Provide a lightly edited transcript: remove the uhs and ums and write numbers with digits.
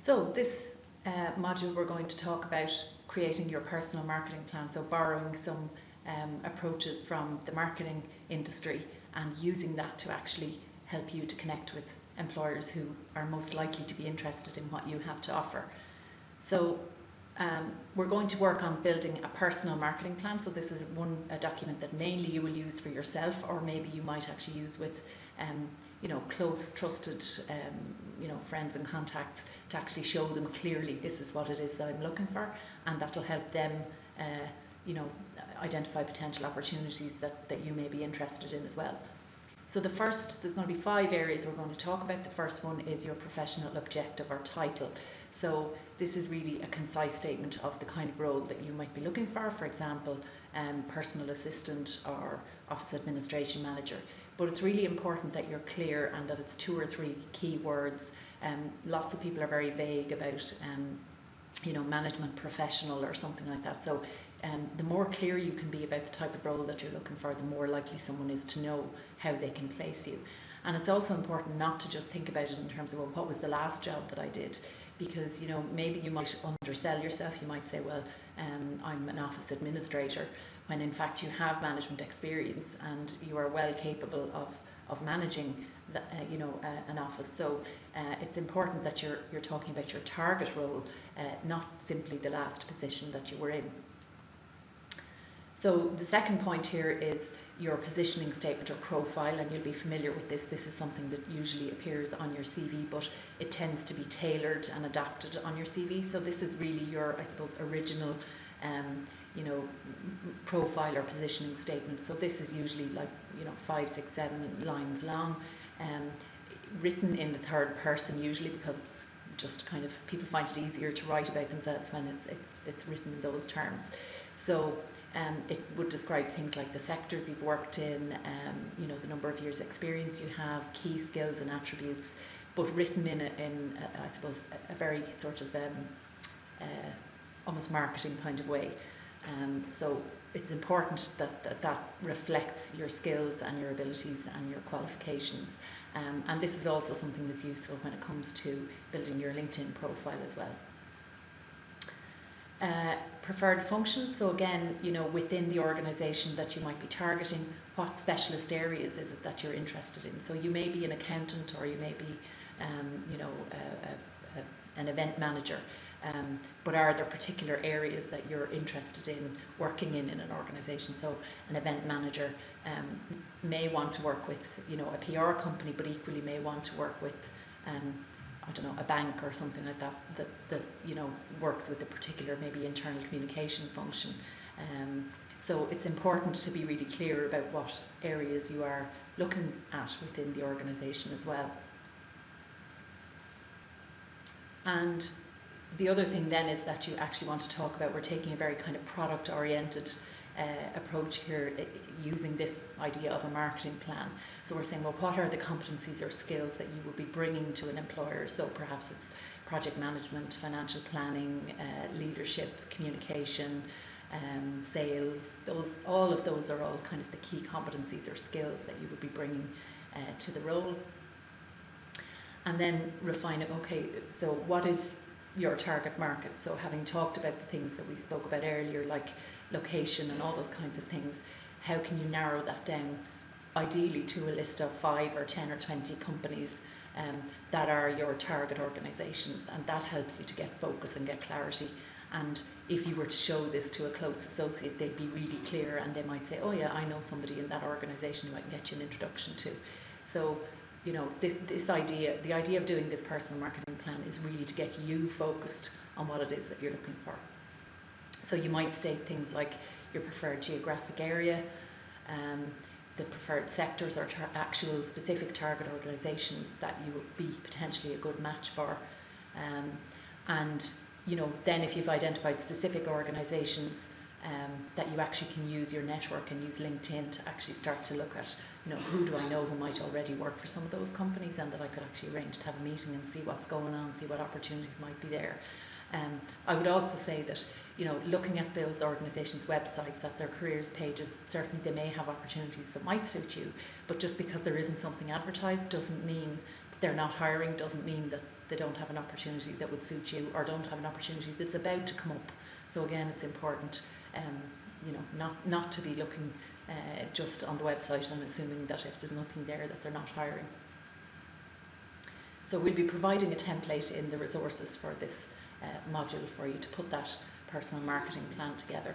So this module we're going to talk about creating your personal marketing plan, so borrowing some approaches from the marketing industry and using that to actually help you to connect with employers who are most likely to be interested in what you have to offer. So we're going to work on building a personal marketing plan. So this is a document that mainly you will use for yourself, or maybe you might actually use with close, trusted friends and contacts, to actually show them clearly this is what it is that I'm looking for, and that will help them identify potential opportunities that you may be interested in as well. So there's going to be 5 areas we're going to talk about. The first one is your professional objective or title. So this is really a concise statement of the kind of role that you might be looking for example, personal assistant or office administration manager. But it's really important that you're clear and that it's 2 or 3 key words. Lots of people are very vague about management professional or something like that. So the more clear you can be about the type of role that you're looking for, the more likely someone is to know how they can place you. And it's also important not to just think about it in terms of, well, what was the last job that I did? Because maybe you might undersell yourself. You might say, well, I'm an office administrator, when in fact you have management experience and you are well capable of managing an office. So it's important that you're talking about your target role, not simply the last position that you were in. So the second point here is your positioning statement or profile, and you'll be familiar with this. This is something that usually appears on your CV, but it tends to be tailored and adapted on your CV. So this is really your, I suppose, original profile or positioning statement. So this is usually like 5, 6, 7 lines long, written in the third person usually, because it's just kind of, people find it easier to write about themselves when it's written in those terms. So it would describe things like the sectors you've worked in, the number of years experience you have, key skills and attributes, but written in I suppose, a very sort of almost marketing kind of way. So it's important that reflects your skills and your abilities and your qualifications. And this is also something that's useful when it comes to building your LinkedIn profile as well. Preferred functions. So again, within the organisation that you might be targeting, what specialist areas is it that you're interested in? So you may be an accountant, or you may be, an event manager. But are there particular areas that you're interested in working in an organisation? So an event manager may want to work with, a PR company, but equally may want to work with, I don't know, a bank or something like that works with a particular maybe internal communication function. So it's important to be really clear about what areas you are looking at within the organisation as well. And the other thing then is that you actually want to talk about, we're taking a very kind of product oriented approach here, using this idea of a marketing plan. So we're saying, well, what are the competencies or skills that you will be bringing to an employer? So perhaps it's project management, financial planning, leadership, communication, sales. All of those are all kind of the key competencies or skills that you would be bringing to the role. And then refine it. Okay, so what is your target market? So having talked about the things that we spoke about earlier, like location and all those kinds of things, how can you narrow that down, ideally to a list of 5 or 10 or 20 companies that are your target organisations, and that helps you to get focus and get clarity. And if you were to show this to a close associate, they'd be really clear, and they might say, oh yeah, I know somebody in that organisation who I can get you an introduction to. So this idea, the idea of doing this personal marketing plan is really to get you focused on what it is that you're looking for. So you might state things like your preferred geographic area, the preferred sectors or actual specific target organisations that you would be potentially a good match for. And then if you've identified specific organisations, that you actually can use your network and use LinkedIn to actually start to look at, who do I know who might already work for some of those companies, and that I could actually arrange to have a meeting and see what's going on, see what opportunities might be there. I would also say that, looking at those organisations' websites, at their careers pages, certainly they may have opportunities that might suit you, but just because there isn't something advertised doesn't mean they're not hiring doesn't mean that they don't have an opportunity that would suit you, or don't have an opportunity that's about to come up. So again, it's important, you know, not to be looking just on the website and assuming that if there's nothing there that they're not hiring. So we'll be providing a template in the resources for this module for you to put that personal marketing plan together.